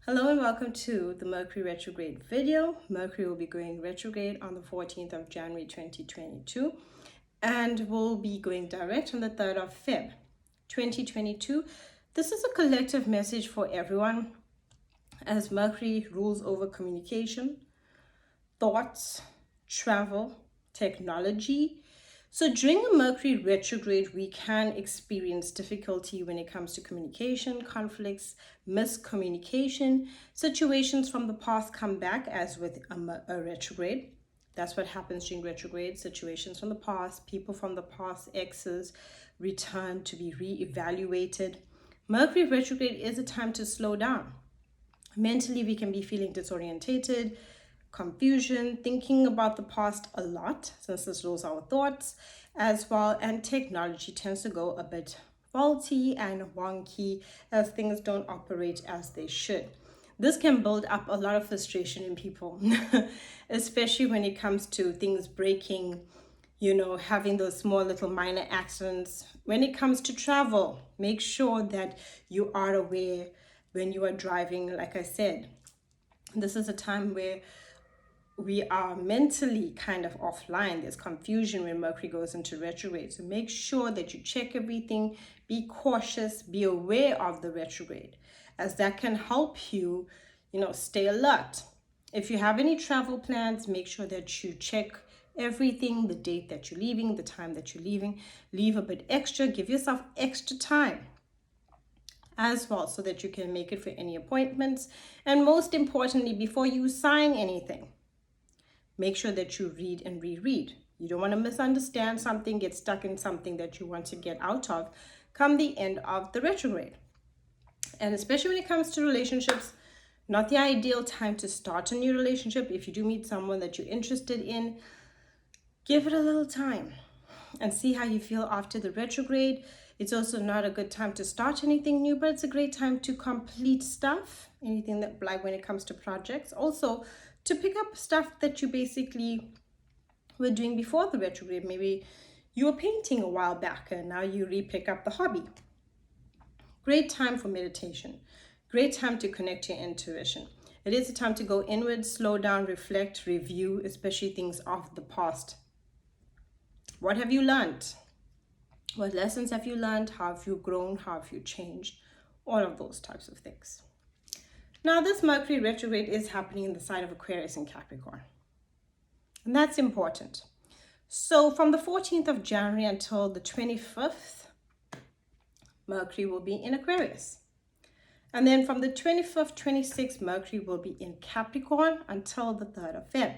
Hello and welcome to the Mercury Retrograde video. Mercury will be going retrograde on the 14th of January 2022 and will be going direct on the 3rd of Feb 2022. This is a collective message for everyone as Mercury rules over communication, thoughts, travel, technology. So during a Mercury retrograde, we can experience difficulty when it comes to communication, conflicts, miscommunication. Situations from the past come back as with a retrograde. That's what happens during retrograde. Situations from the past, people from the past, exes, return to be re-evaluated. Mercury retrograde is a time to slow down. Mentally, we can be feeling disorientated, confusion, thinking about the past a lot, since this rules our thoughts as well, and technology tends to go a bit faulty and wonky as things don't operate as they should. This can build up a lot of frustration in people, especially when it comes to things breaking, having those small little minor accidents. When it comes to travel, make sure that you are aware when you are driving. Like I said, this is a time where we are mentally kind of offline. There's confusion when Mercury goes into retrograde. So make sure that you check everything, be cautious, be aware of the retrograde, as that can help you, stay alert. If you have any travel plans, make sure that you check everything, the date that you're leaving, the time that you're leaving. Leave a bit extra, give yourself extra time as well so that you can make it for any appointments. And most importantly, before you sign anything, make sure that you read and reread. You don't want to misunderstand something, get stuck in something that you want to get out of come the end of the retrograde. And especially when it comes to relationships, not the ideal time to start a new relationship. If you do meet someone that you're interested in, give it a little time and see how you feel after the retrograde. It's also not a good time to start anything new, but it's a great time to complete stuff, anything that, like when it comes to projects. Also, to pick up stuff that you basically were doing before the retrograde. Maybe you were painting a while back and now you re-pick up the hobby. Great time for meditation. Great time to connect your intuition. It is a time to go inward, slow down, reflect, review, especially things of the past. What have you learned? What lessons have you learned? How have you grown? How have you changed? All of those types of things. Now, this Mercury retrograde is happening in the sign of Aquarius and Capricorn. And that's important. So from the 14th of January until the 25th, Mercury will be in Aquarius. And then from the 25th, 26th, Mercury will be in Capricorn until the 3rd of Feb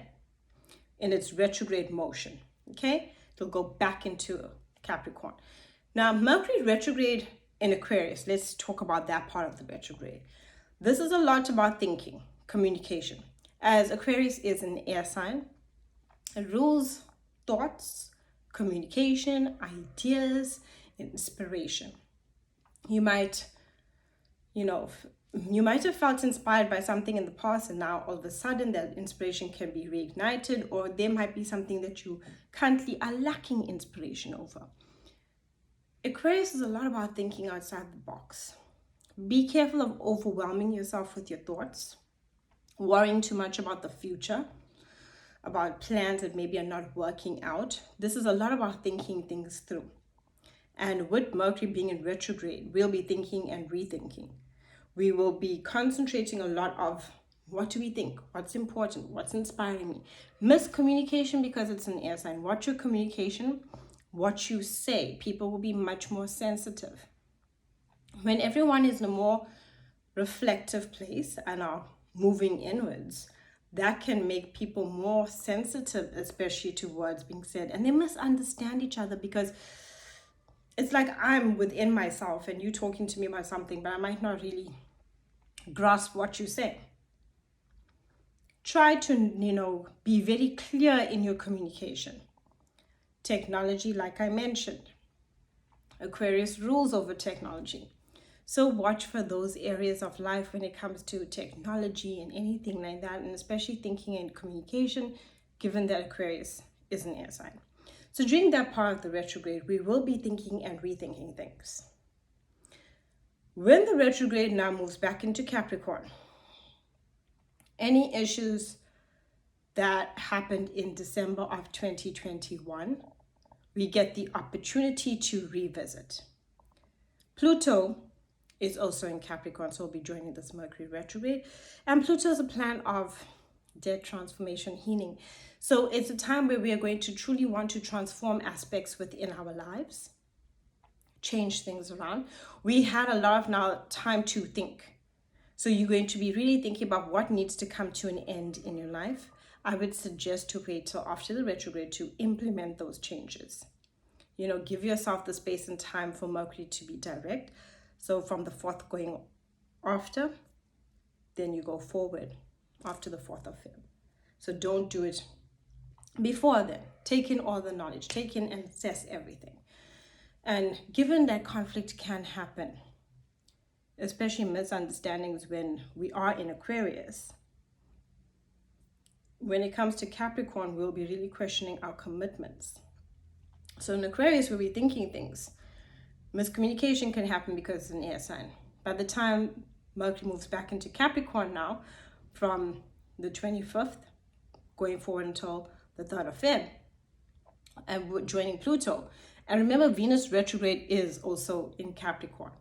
in its retrograde motion. Okay? It'll go back into Capricorn. Now, Mercury retrograde in Aquarius, let's talk about that part of the retrograde. This is a lot about thinking, communication. As Aquarius is an air sign, it rules thoughts, communication, ideas, inspiration. You might have felt inspired by something in the past, and now all of a sudden that inspiration can be reignited, or there might be something that you currently are lacking inspiration over. Aquarius is a lot about thinking outside the box. Be careful of overwhelming yourself with your thoughts, worrying too much about the future, about plans that maybe are not working out. This is a lot about thinking things through. And with Mercury being in retrograde, we'll be thinking and rethinking. We will be concentrating a lot of what do we think, what's important, what's inspiring me. Miscommunication, because it's an air sign. Watch your communication, what you say. People will be much more sensitive. When everyone is in a more reflective place and are moving inwards, that can make people more sensitive, especially to words being said. And they misunderstand each other because it's like I'm within myself and you talking to me about something, but I might not really grasp what you say. Try to, be very clear in your communication. Technology, like I mentioned, Aquarius rules over technology. So watch for those areas of life when it comes to technology and anything like that, and especially thinking and communication, given that Aquarius is an air sign. So during that part of the retrograde, we will be thinking and rethinking things. When the retrograde now moves back into Capricorn, Any issues that happened in December of 2021, we get the opportunity to revisit. Pluto is also in Capricorn, so we'll be joining this Mercury retrograde. And Pluto is a planet of death, transformation, healing. So it's a time where we are going to truly want to transform aspects within our lives, change things around. We had a lot of now time to think. So you're going to be really thinking about what needs to come to an end in your life. I would suggest to wait till after the retrograde to implement those changes. You know, give yourself the space and time for Mercury to be direct. So from the 4th going after, then you go forward after the 4th of February. So don't do it before then. Take in all the knowledge, take in and assess everything. And given that conflict can happen, especially misunderstandings when we are in Aquarius, when it comes to Capricorn, we'll be really questioning our commitments. So in Aquarius, we'll be thinking things. Miscommunication can happen because it's an air sign. By the time Mercury moves back into Capricorn now, from the 25th, going forward until the 3rd of Feb, and we're joining Pluto. And remember, Venus retrograde is also in Capricorn.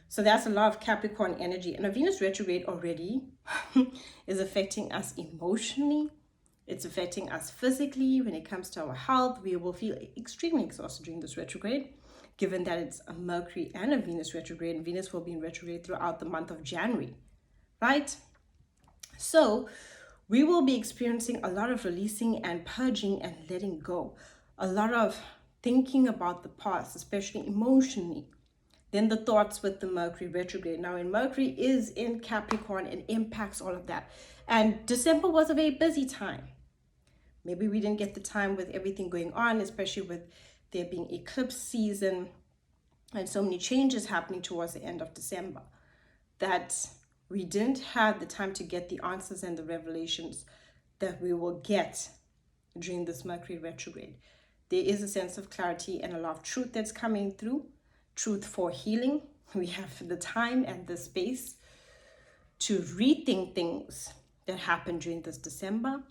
So that's a lot of Capricorn energy. And a Venus retrograde already is affecting us emotionally. It's affecting us physically. When it comes to our health, we will feel extremely exhausted during this retrograde, given that it's a Mercury and a Venus retrograde, and Venus will be in retrograde throughout the month of January, right? So we will be experiencing a lot of releasing and purging and letting go, a lot of thinking about the past, especially emotionally. Then the thoughts with the Mercury retrograde. Now, when Mercury is in Capricorn, it impacts all of that. And December was a very busy time. Maybe we didn't get the time with everything going on, especially with there being eclipse season and so many changes happening towards the end of December, that we didn't have the time to get the answers and the revelations that we will get during this Mercury retrograde. There is a sense of clarity and a lot of truth that's coming through, truth for healing. We have the time and the space to rethink things that happened during this December.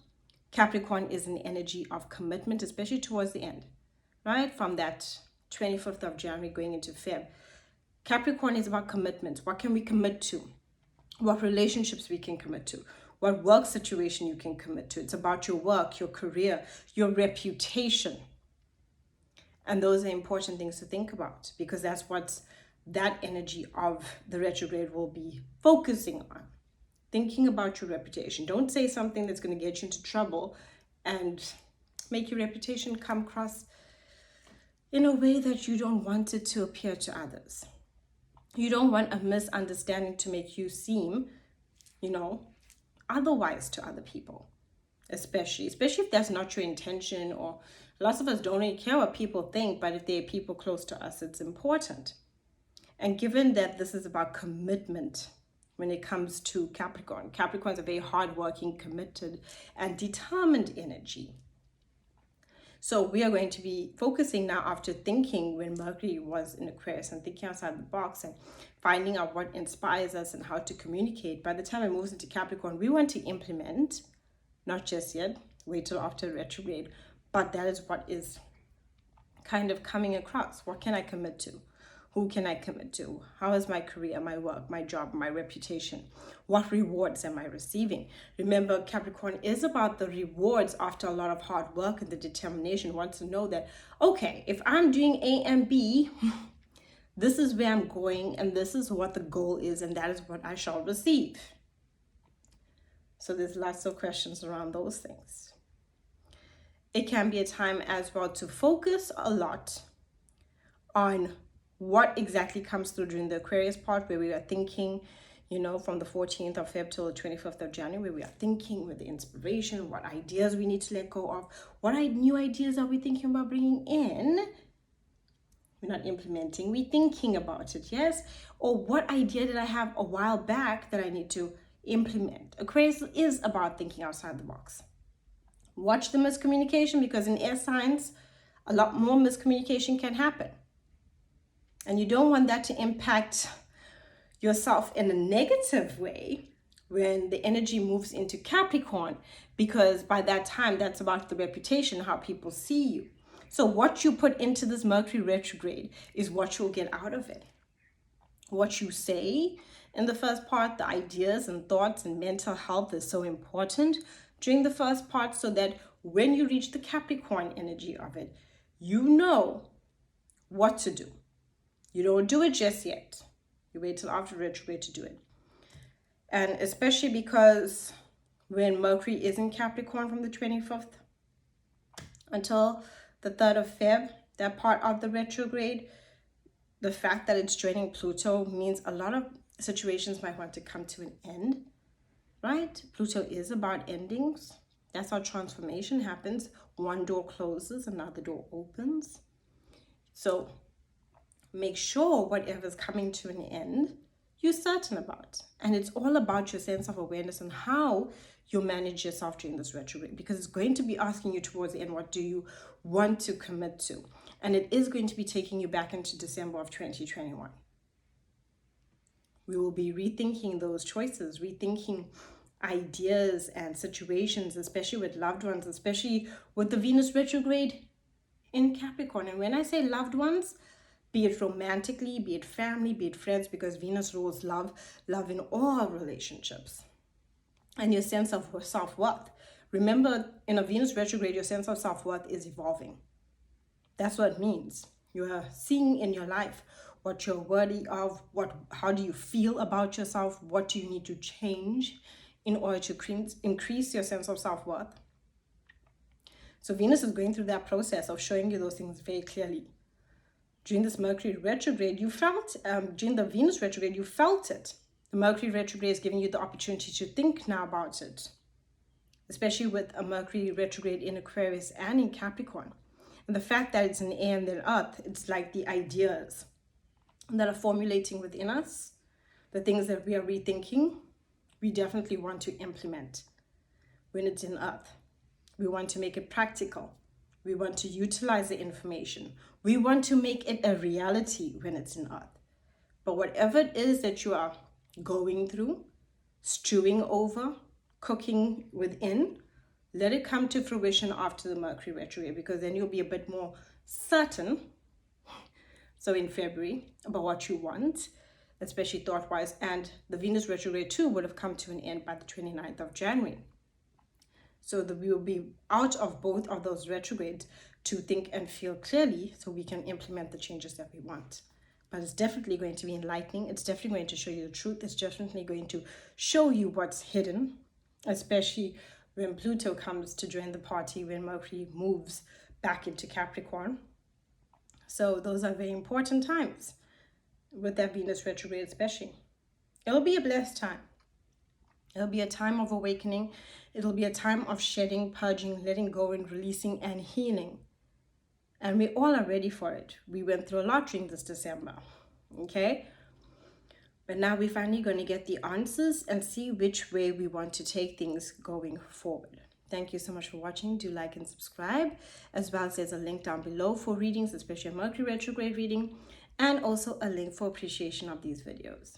Capricorn is an energy of commitment, especially towards the end, right? From that 25th of January going into Feb. Capricorn is about commitment. What can we commit to? What relationships we can commit to? What work situation you can commit to? It's about your work, your career, your reputation. And those are important things to think about, because that's what that energy of the retrograde will be focusing on. Thinking about your reputation. Don't say something that's going to get you into trouble and make your reputation come across in a way that you don't want it to appear to others. You don't want a misunderstanding to make you seem, otherwise to other people. Especially if that's not your intention, or lots of us don't really care what people think, but if they're people close to us, it's important. And given that this is about commitment when it comes to Capricorn, Capricorn is a very hardworking, committed, and determined energy. So we are going to be focusing now, after thinking when Mercury was in Aquarius and thinking outside the box and finding out what inspires us and how to communicate. By the time it moves into Capricorn, we want to implement, not just yet, wait till after retrograde, but that is what is kind of coming across. What can I commit to? Who can I commit to? How is my career, my work, my job, my reputation? What rewards am I receiving? Remember, Capricorn is about the rewards after a lot of hard work, and the determination wants to know that, okay, if I'm doing A and B, this is where I'm going, and this is what the goal is, and that is what I shall receive. So there's lots of questions around those things. It can be a time as well to focus a lot on what exactly comes through during the Aquarius part, where we are thinking, from the 14th of Feb till the 25th of January, where we are thinking with the inspiration, what ideas we need to let go of, what new ideas are we thinking about bringing in. We're not implementing, we're thinking about it, yes? Or what idea did I have a while back that I need to implement? Aquarius is about thinking outside the box. Watch the miscommunication, because in air signs, a lot more miscommunication can happen. And you don't want that to impact yourself in a negative way, when the energy moves into Capricorn, because by that time, that's about the reputation, how people see you. So what you put into this Mercury retrograde is what you'll get out of it. What you say in the first part, the ideas and thoughts and mental health is so important during the first part, so that when you reach the Capricorn energy of it, you know what to do. You don't do it just yet. You wait till after retrograde to do it. And especially because when Mercury is in Capricorn from the 25th until the 3rd of Feb, that part of the retrograde, the fact that it's joining Pluto means a lot of situations might want to come to an end, right? Pluto is about endings. That's how transformation happens. One door closes, another door opens. So make sure whatever's coming to an end, you're certain about. And it's all about your sense of awareness and how you manage yourself during this retrograde, because it's going to be asking you towards the end, what do you want to commit to? And it is going to be taking you back into December of 2021. We will be rethinking those choices, rethinking ideas and situations, especially with loved ones, especially with the Venus retrograde in Capricorn. And when I say loved ones, be it romantically, be it family, be it friends, because Venus rules love in all relationships. And your sense of self-worth. Remember, in a Venus retrograde, your sense of self-worth is evolving. That's what it means. You are seeing in your life what you're worthy of, how do you feel about yourself, what do you need to change in order to increase your sense of self-worth. So Venus is going through that process of showing you those things very clearly. During this Mercury retrograde, you felt, during the Venus retrograde, you felt it. The Mercury retrograde is giving you the opportunity to think now about it, especially with a Mercury retrograde in Aquarius and in Capricorn. And the fact that it's in air and then earth, it's like the ideas that are formulating within us, the things that we are rethinking, we definitely want to implement when it's in earth. We want to make it practical. We want to utilize the information. We want to make it a reality when it's in earth. But whatever it is that you are going through, stewing over, cooking within, let it come to fruition after the Mercury retrograde, because then you'll be a bit more certain, so in February, about what you want, especially thought-wise. And the Venus retrograde too would have come to an end by the 29th of January. So that we will be out of both of those retrogrades to think and feel clearly, so we can implement the changes that we want. But it's definitely going to be enlightening. It's definitely going to show you the truth. It's definitely going to show you what's hidden, especially when Pluto comes to join the party, when Mercury moves back into Capricorn. So those are very important times with that Venus retrograde especially. It'll be a blessed time. It'll be a time of awakening. It'll be a time of shedding, purging, letting go and releasing and healing. And we all are ready for it. We went through a lot during this December, okay? But now we're finally going to get the answers and see which way we want to take things going forward. Thank you so much for watching. Do like and subscribe, as well as there's a link down below for readings, especially a Mercury retrograde reading, and also a link for appreciation of these videos.